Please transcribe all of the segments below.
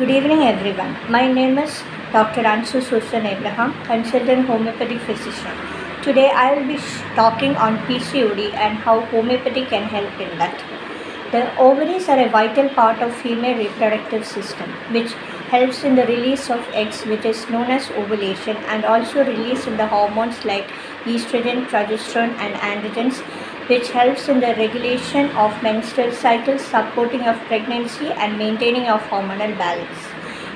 Good evening, everyone. My name is Dr. Ansu Susan Abraham, consultant homeopathic physician. Today, I will be talking on PCOD and how homeopathy can help in that. The ovaries are a vital part of female reproductive system, which helps in the release of eggs, which is known as ovulation, and also release in the hormones like estrogen, progesterone, and androgens, which helps in the regulation of menstrual cycles, supporting of pregnancy, and maintaining of hormonal balance.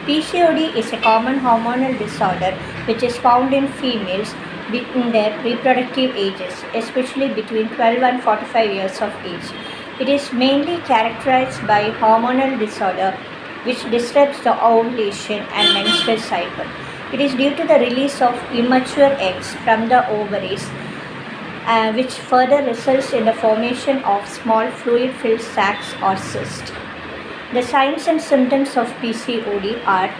PCOD is a common hormonal disorder which is found in females in their reproductive ages, especially between 12 and 45 years of age. It is mainly characterized by hormonal disorder which disrupts the ovulation and menstrual cycle. It is due to the release of immature eggs from the ovaries, which further results in the formation of small fluid-filled sacs or cysts. The signs and symptoms of PCOD are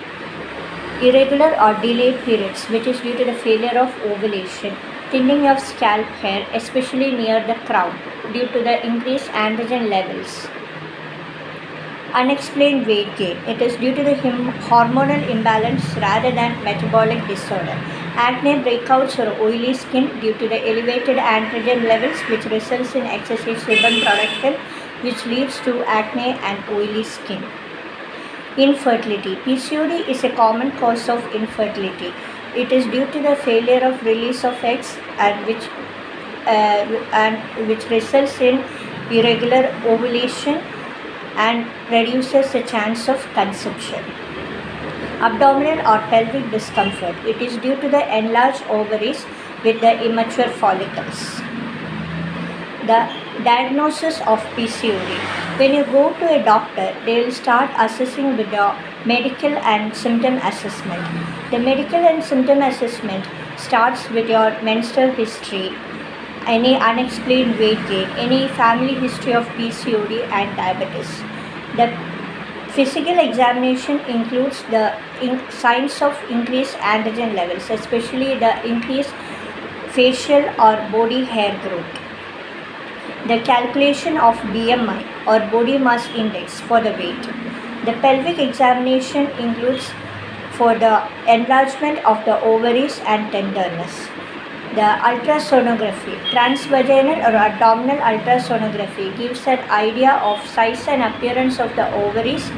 irregular or delayed periods, which is due to the failure of ovulation, thinning of scalp hair, especially near the crown, due to the increased androgen levels. Unexplained weight gain. It is due to the hormonal imbalance rather than metabolic disorder. Acne breakouts or oily skin due to the elevated androgen levels, which results in excessive sebum production, which leads to acne and oily skin. Infertility. PCOD is a common cause of infertility. It is due to the failure of release of eggs and which results in irregular ovulation and reduces the chance of conception. Abdominal or pelvic discomfort. It is due to the enlarged ovaries with the immature follicles. The diagnosis of PCOD. When you go to a doctor, they will start assessing with the medical and symptom assessment. The medical and symptom assessment starts with your menstrual history, any unexplained weight gain, any family history of PCOD and diabetes. The physical examination includes the signs of increased androgen levels, especially the increased facial or body hair growth. The calculation of BMI or body mass index for the weight. The pelvic examination includes for the enlargement of the ovaries and tenderness. The ultrasonography, transvaginal or abdominal ultrasonography, gives an idea of size and appearance of the ovaries,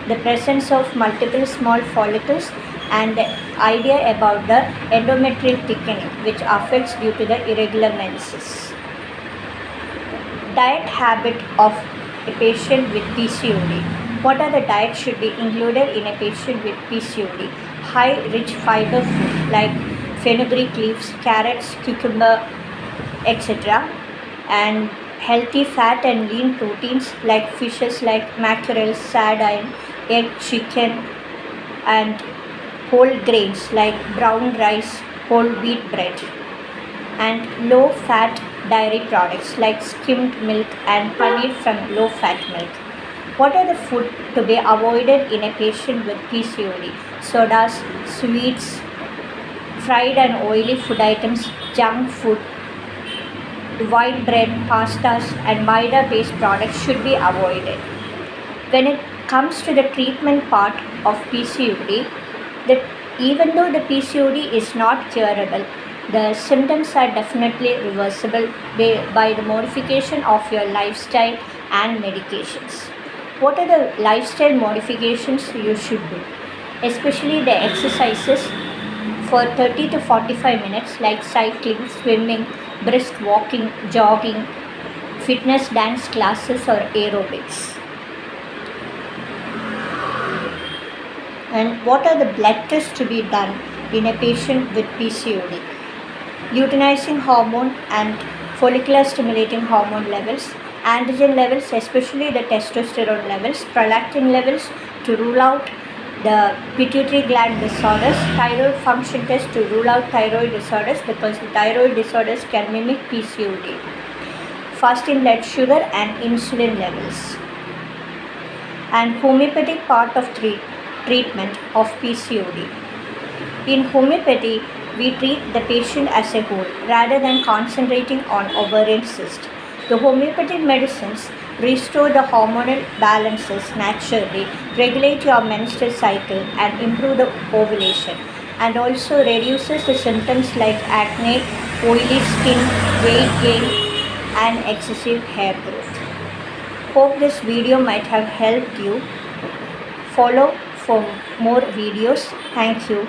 the presence of multiple small follicles, and the idea about the endometrial thickening, which affects due to the irregular menses. Diet habit of a patient with PCOD. What are the diets should be included in a patient with PCOD? High rich fiber food like fenugreek leaves, carrots, cucumber, etc. And healthy fat and lean proteins like fishes like mackerel, sardine, egg, chicken, and whole grains like brown rice, whole wheat bread, and low fat dairy products like skimmed milk and paneer from low fat milk. What are the food to be avoided in a patient with PCOD? Sodas, sweets, fried and oily food items, junk food, white bread, pastas, and maida-based products should be avoided. When it comes to the treatment part of PCOD, even though the PCOD is not curable, the symptoms are definitely reversible by the modification of your lifestyle and medications. What are the lifestyle modifications you should do? Especially the exercises for 30 to 45 minutes like cycling, swimming, brisk walking, jogging, fitness dance classes or aerobics. And what are the blood tests to be done in a patient with PCOD? Luteinizing hormone and follicular stimulating hormone levels, androgen levels, especially the testosterone levels, prolactin levels to rule out the pituitary gland disorders, thyroid function test to rule out thyroid disorders because the thyroid disorders can mimic PCOD, fasting blood sugar and insulin levels. And homeopathic part of treatment of PCOD. In homeopathy, we treat the patient as a whole rather than concentrating on ovarian cyst. The homeopathic medicines restore the hormonal balances naturally, regulate your menstrual cycle, and improve the ovulation, and also reduces the symptoms like acne, oily skin, weight gain, and excessive hair growth. Hope this video might have helped you. Follow for more videos. Thank you.